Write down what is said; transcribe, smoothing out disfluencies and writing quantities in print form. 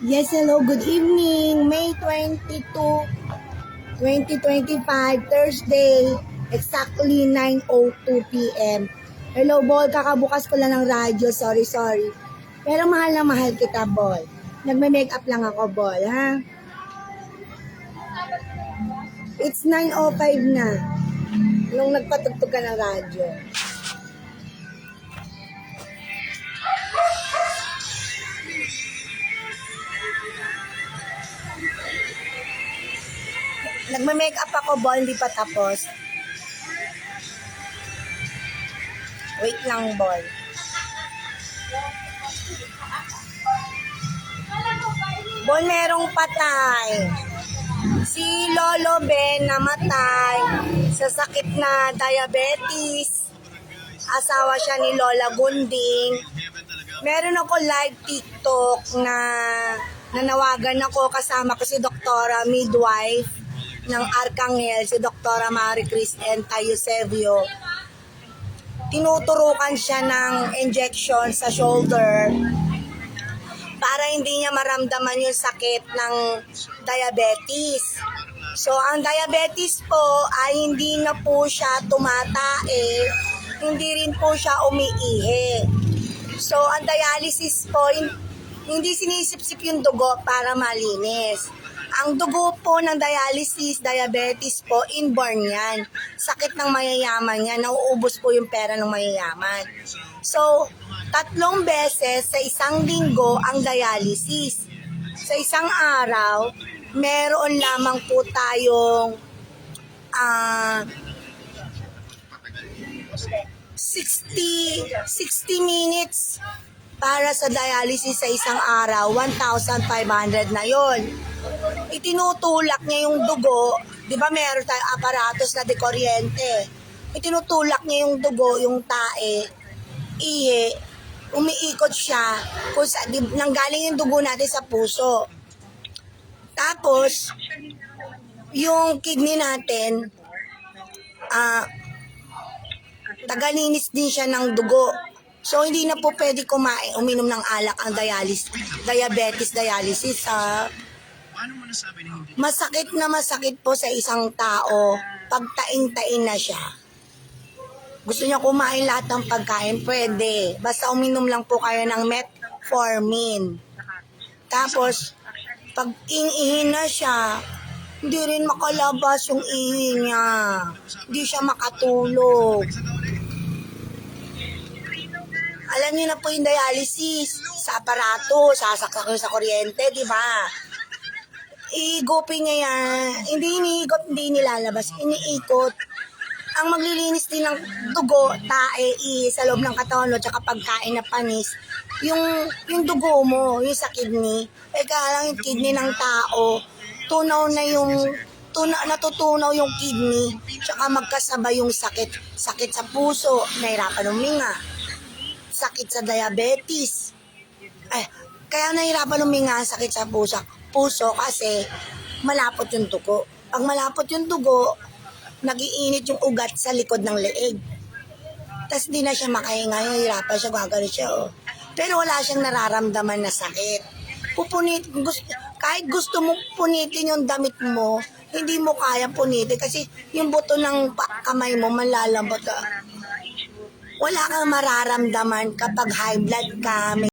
Yes, hello, good evening. May 22, 2025, Thursday, exactly 9:02 p.m. Hello, Bol. Kakabukas ko lang ng radyo. Sorry. Pero mahal na mahal kita, Bol. Nagme-makeup lang ako, Bol, ha? It's 9:05 na. Nung nagpatugtog ka ng radyo. Nagme-makeup ako, Bol. Hindi pa tapos. Wait lang, Bol. Bol, merong patay. Si Lolo Ben namatay sa sakit na diabetes. Asawa siya ni Lola Gunding. Meron ako live TikTok na nanawagan ako, kasama ko si Doktora Midwife ng Arcangel, si Doktora Maricris Enta Eusebio. Tinuturukan siya ng injection sa shoulder para hindi niya maramdaman yung sakit ng diabetes. So, ang diabetes po ay hindi na po siya tumatae, hindi rin po siya umiihi. So, ang dialysis po, hindi sinisipsip yung dugo para malinis. Ang dugo po ng dialysis, diabetes po, inborn yan. Sakit ng mayayaman yan, nauubos po yung pera ng mayayaman. So, 3 beses sa isang linggo ang dialysis. Sa isang araw, meron lamang po tayong 60 minutes para sa dialysis sa isang araw, 1,500 na yon. Itinutulak niya yung dugo, di ba meron tayong aparatos na dekuryente. Itinutulak niya yung dugo, yung tae, ihi, umiikot siya, kung nanggaling yung dugo natin sa puso. Tapos, yung kidney natin, tagalinis din siya ng dugo. So, hindi na po pwede uminom ng alak ang diabetes dialysis. Masakit po sa isang tao pag taing-tain na siya. Gusto niya kumain lahat ng pagkain, pwede. Basta uminom lang po kayo ng metformin. Tapos, pag inihin na siya, hindi rin makalabas yung ihi niya. Hindi siya makatulog. Alam niyo na po yung dialysis sa aparato, sasaksak nyo sa kuryente, di ba? Iigupin niya yan. Hindi iniikot, hindi nilalabas. Iniikot. Ang maglilinis din ng dugo, tae, sa loob ng katawan mo, tsaka pagkain na panis, yung dugo mo, yung sa kidney. Kaya lang yung kidney ng tao, natutunaw yung kidney, tsaka magkasabay yung sakit sa puso, nahirapan huminga, sakit sa diabetes. Kaya nahirapan huminga, sakit sa puso kasi malapot yung dugo. Pag malapot yung dugo, nag-iinit yung ugat sa likod ng leeg. Tapos di na siya makahinga, hirapan siya, gagano siya. Pero wala siyang nararamdaman na sakit. Kahit gusto mo punitin yung damit mo, hindi mo kaya punitin kasi yung buto ng kamay mo malalambot. Wala kang mararamdaman kapag high blood ka, may